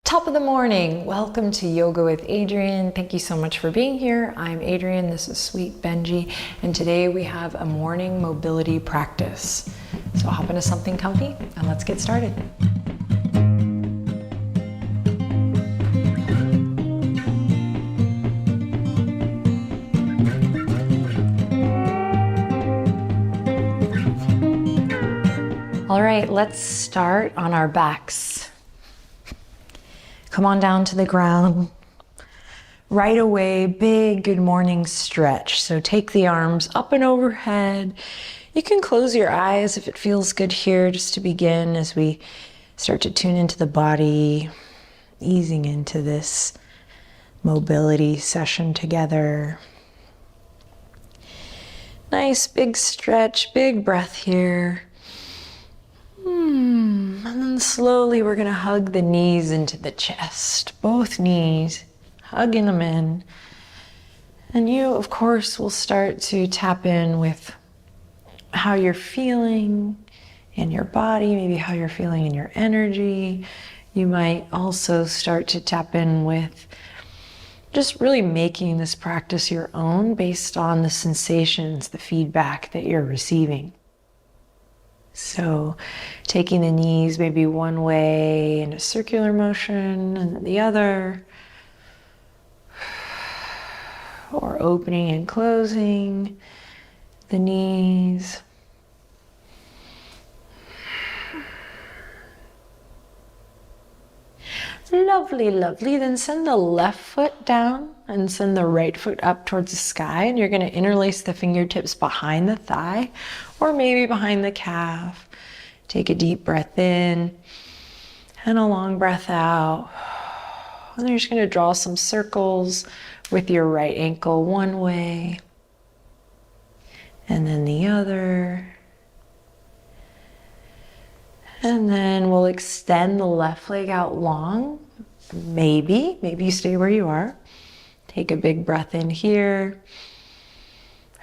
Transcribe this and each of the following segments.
Top of the morning. Welcome to Yoga with Adriene. Thank you so much for being here. I'm Adriene. This is Sweet Benji. And today we have a morning mobility practice. So hop into something comfy and let's get started. All right, let's start on our backs. Come on down to the ground. Right away, big good morning stretch. So take the arms up and overhead. You can close your eyes if it feels good here, just to begin as we start to tune into the body, easing into this mobility session together. Nice big stretch, big breath here. And then slowly we're gonna hug the knees into the chest, both knees, hugging them in. And you, of course, will start to tap in with how you're feeling in your body, maybe how you're feeling in your energy. You might also start to tap in with just really making this practice your own based on the sensations, the feedback that you're receiving. So taking the knees maybe one way in a circular motion and then the other, or opening and closing the knees. Lovely, lovely. Then send the left foot down and send the right foot up towards the sky. And you're going to interlace the fingertips behind the thigh or maybe behind the calf. Take a deep breath in and a long breath out. And then you're just going to draw some circles with your right ankle one way and then the other. And then we'll extend the left leg out long. Maybe you stay where you are. Take a big breath in here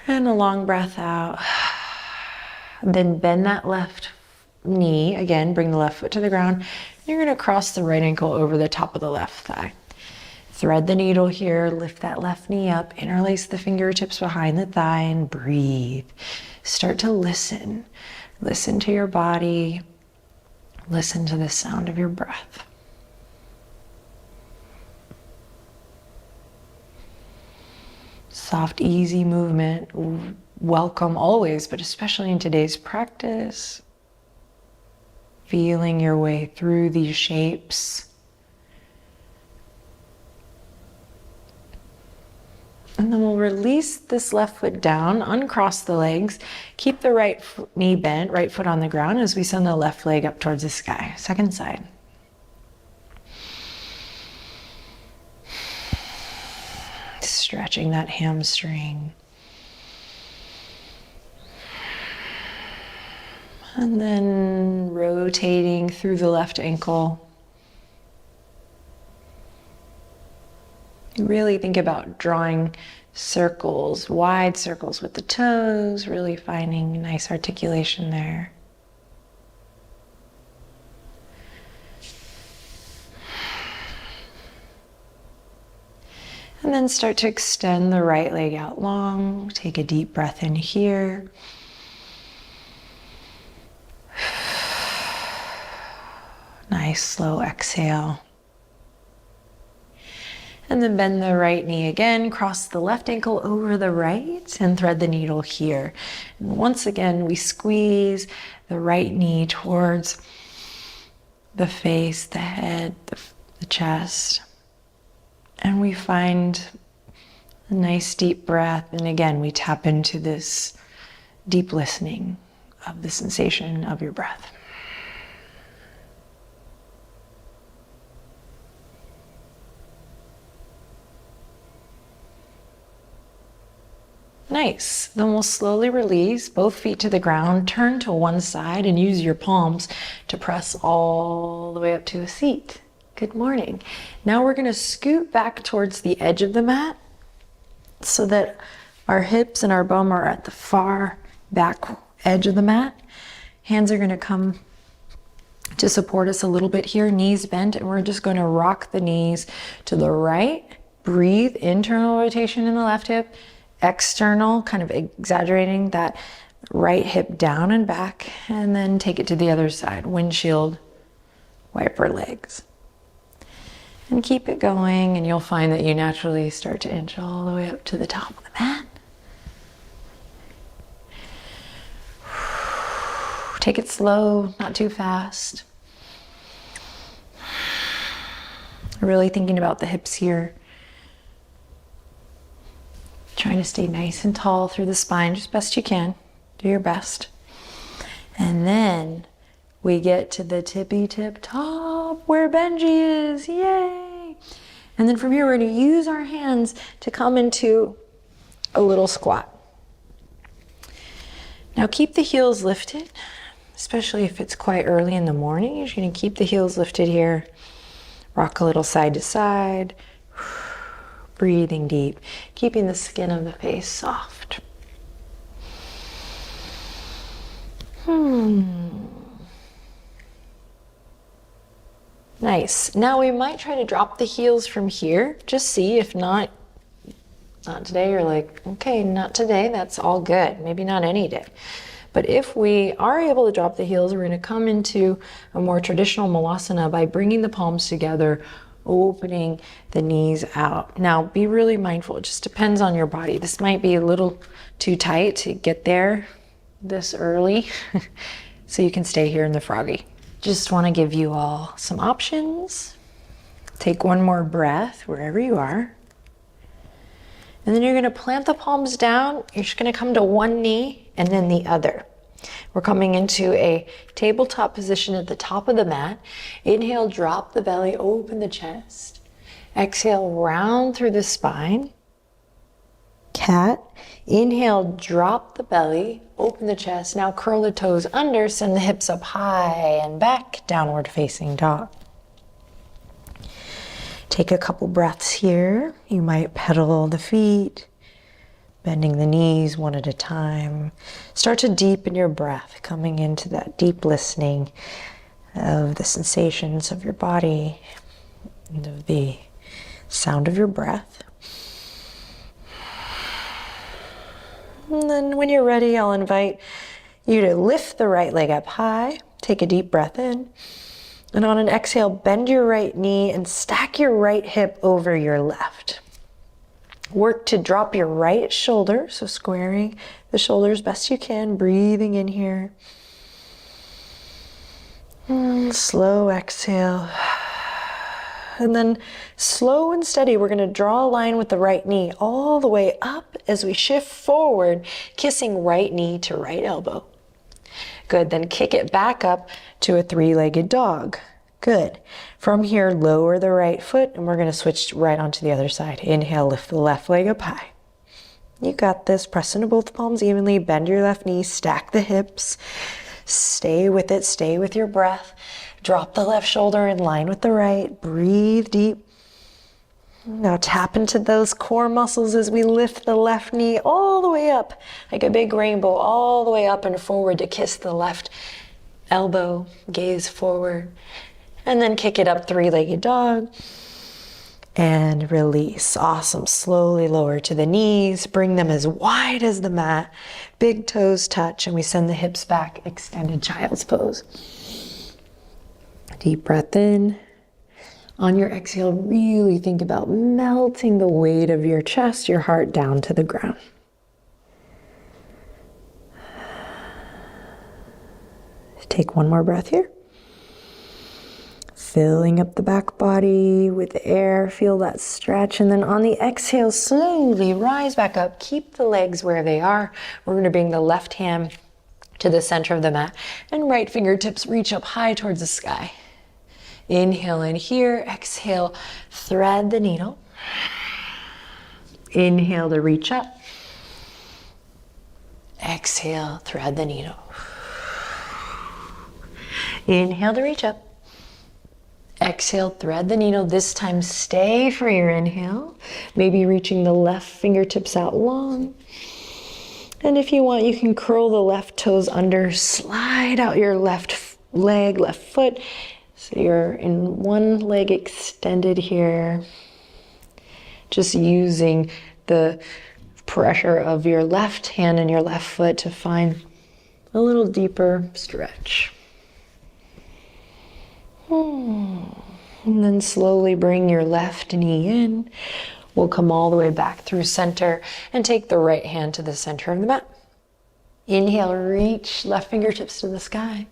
and a long breath out. Then bend that left knee. Again, bring the left foot to the ground. You're going to cross the right ankle over the top of the left thigh. Thread the needle here, lift that left knee up, interlace the fingertips behind the thigh and breathe. Start to listen. Listen to your body. Listen to the sound of your breath. Soft, easy movement. Welcome always, but especially in today's practice. Feeling your way through these shapes. And then we'll release this left foot down, uncross the legs, keep the right knee bent, right foot on the ground as we send the left leg up towards the sky. Second side. Stretching that hamstring. And then rotating through the left ankle. Really think about drawing circles, wide circles with the toes, really finding nice articulation there. And then start to extend the right leg out long. Take a deep breath in here. Nice slow exhale. And then bend the right knee again, cross the left ankle over the right and thread the needle here. And once again, we squeeze the right knee towards the face, the head, the chest. And we find a nice deep breath. And again, we tap into this deep listening of the sensation of your breath. Nice. Then we'll slowly release both feet to the ground, turn to one side and use your palms to press all the way up to a seat. Good morning. Now we're going to scoot back towards the edge of the mat so that our hips and our bum are at the far back edge of the mat. Hands are going to come to support us a little bit here, knees bent, and we're just going to rock the knees to the right. Breathe, internal rotation in the left hip, external, kind of exaggerating that right hip down and back, and then take it to the other side, windshield wiper legs. And keep it going, and you'll find that you naturally start to inch all the way up to the top of the mat. Take it slow, not too fast. Really thinking about the hips here. Trying to stay nice and tall through the spine, just best you can. Do your best. And then we get to the tippy tip top where Benji is. Yay! And then from here, we're going to use our hands to come into a little squat. Now keep the heels lifted, especially if it's quite early in the morning. You're just going to keep the heels lifted here. Rock a little side to side. Breathing deep, keeping the skin of the face soft. Nice. Now we might try to drop the heels from here. Just see, if not today, you're like, okay, not today, that's all good. Maybe not any day. But if we are able to drop the heels, we're going to come into a more traditional malasana by bringing the palms together, opening the knees out. Now be really mindful, it just depends on your body. This might be a little too tight to get there this early, so you can stay here in the froggy. Just want to give you all some options. Take one more breath wherever you are. And then you're going to plant the palms down. You're just going to come to one knee and then the other. We're coming into a tabletop position at the top of the mat. Inhale, drop the belly, open the chest. Exhale, round through the spine. Cat. Inhale, drop the belly, open the chest. Now curl the toes under, send the hips up high and back, downward facing dog. Take a couple breaths here. You might pedal the feet, bending the knees one at a time. Start to deepen your breath, coming into that deep listening of the sensations of your body and of the sound of your breath. And then when you're ready, I'll invite you to lift the right leg up high. Take a deep breath in. And on an exhale, bend your right knee and stack your right hip over your left. Work to drop your right shoulder, so squaring the shoulders best you can, breathing in here. And slow exhale. And then slow and steady, we're going to draw a line with the right knee all the way up as we shift forward, kissing right knee to right elbow. Good, then kick it back up to a three-legged dog. Good. From here, lower the right foot, and we're going to switch right onto the other side. Inhale, lift the left leg up high. You got this. Press into both palms evenly, bend your left knee, stack the hips. Stay with it, stay with your breath. Drop the left shoulder in line with the right. Breathe deep. Now tap into those core muscles as we lift the left knee all the way up, like a big rainbow, all the way up and forward to kiss the left elbow, gaze forward. And then kick it up, three-legged dog. And release. Awesome. Slowly lower to the knees. Bring them as wide as the mat. Big toes touch, and we send the hips back. Extended child's pose. Deep breath in. On your exhale, really think about melting the weight of your chest, your heart down to the ground. Take one more breath here. Filling up the back body with air, feel that stretch. And then on the exhale, slowly rise back up. Keep the legs where they are. We're going to bring the left hand to the center of the mat and right fingertips reach up high towards the sky. Inhale in here, exhale, thread the needle. Inhale to reach up. Exhale, thread the needle. Inhale to reach up. Exhale, thread the needle. This time, stay for your inhale. Maybe reaching the left fingertips out long. And if you want, you can curl the left toes under, slide out your left leg, left foot. So you're in one leg extended here. Just using the pressure of your left hand and your left foot to find a little deeper stretch. And then slowly bring your left knee in. We'll come all the way back through center and take the right hand to the center of the mat. Inhale, reach left fingertips to the sky.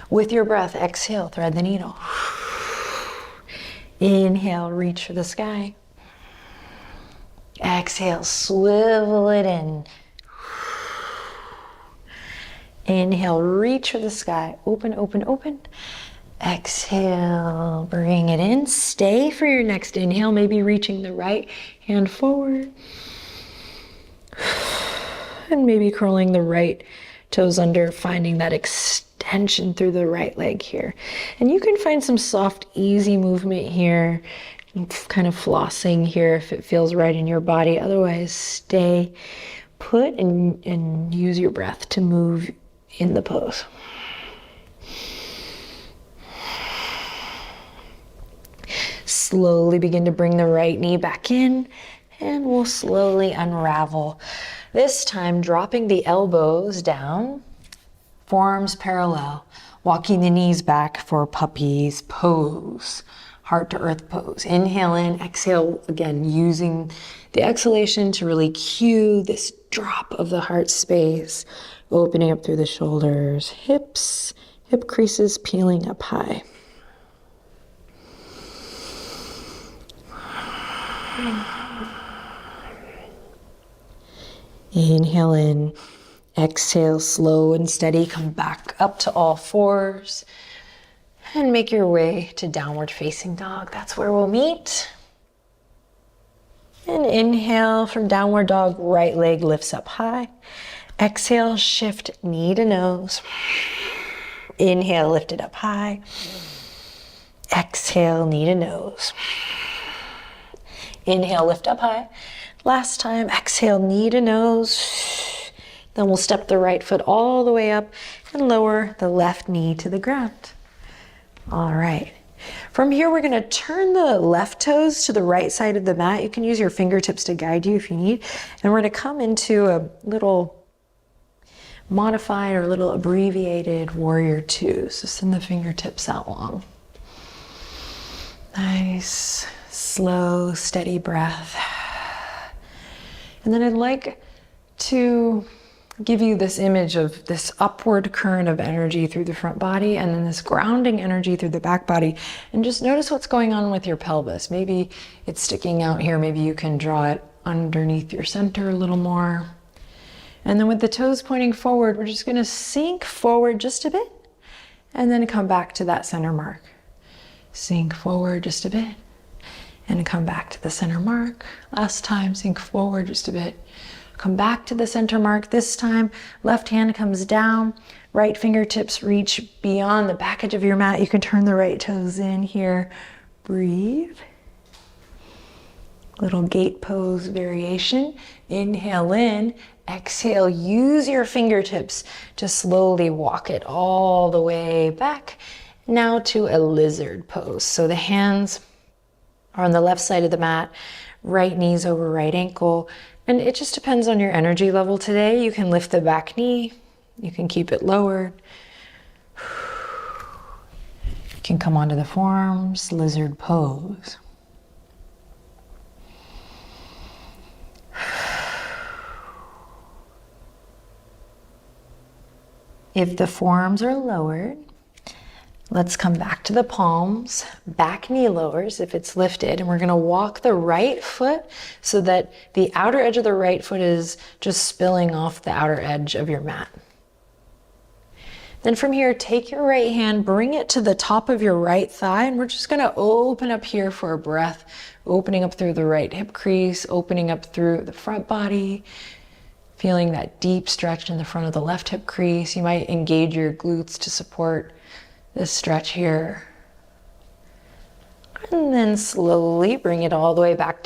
With your breath, exhale, thread the needle. Inhale, reach for the sky. Exhale, swivel it in. Inhale, reach for the sky. Open, open, open. Exhale, bring it in. Stay for your next inhale, maybe reaching the right hand forward. And maybe curling the right toes under, finding that extension through the right leg here. And you can find some soft, easy movement here, kind of flossing here if it feels right in your body. Otherwise, stay put and use your breath to move in the pose. Slowly begin to bring the right knee back in, and we'll slowly unravel. This time, dropping the elbows down, forearms parallel, walking the knees back for puppy's pose, heart to earth pose. Inhale in, exhale again, using the exhalation to really cue this drop of the heart space, opening up through the shoulders, hips, hip creases peeling up high. Inhale in, exhale, slow and steady, come back up to all fours and make your way to downward facing dog. That's where we'll meet. And inhale from downward dog, right leg lifts up high. Exhale, shift knee to nose. Inhale, lift it up high. Exhale, knee to nose. Inhale, lift up high. Last time, exhale, knee to nose. Then we'll step the right foot all the way up and lower the left knee to the ground. All right. From here, we're gonna turn the left toes to the right side of the mat. You can use your fingertips to guide you if you need. And we're gonna come into a little modified or a little abbreviated warrior two. So send the fingertips out long. Nice, slow, steady breath. And then I'd like to give you this image of this upward current of energy through the front body and then this grounding energy through the back body. And just notice what's going on with your pelvis. Maybe it's sticking out here. Maybe you can draw it underneath your center a little more. And then with the toes pointing forward, we're just gonna sink forward just a bit and then come back to that center mark. Sink forward just a bit and come back to the center mark. Last time, sink forward just a bit. Come back to the center mark. This time, left hand comes down, right fingertips reach beyond the back edge of your mat. You can turn the right toes in here. Breathe. Little gate pose variation. Inhale in, exhale, use your fingertips to slowly walk it all the way back. Now to a lizard pose. So the hands are on the left side of the mat, right knees over right ankle. And it just depends on your energy level today. You can lift the back knee, you can keep it lowered. You can come onto the forearms, lizard pose. If the forearms are lowered, let's come back to the palms, back knee lowers if it's lifted, and we're gonna walk the right foot so that the outer edge of the right foot is just spilling off the outer edge of your mat. Then from here, take your right hand, bring it to the top of your right thigh, and we're just gonna open up here for a breath, opening up through the right hip crease, opening up through the front body, feeling that deep stretch in the front of the left hip crease. You might engage your glutes to support this stretch here. And then slowly bring it all the way back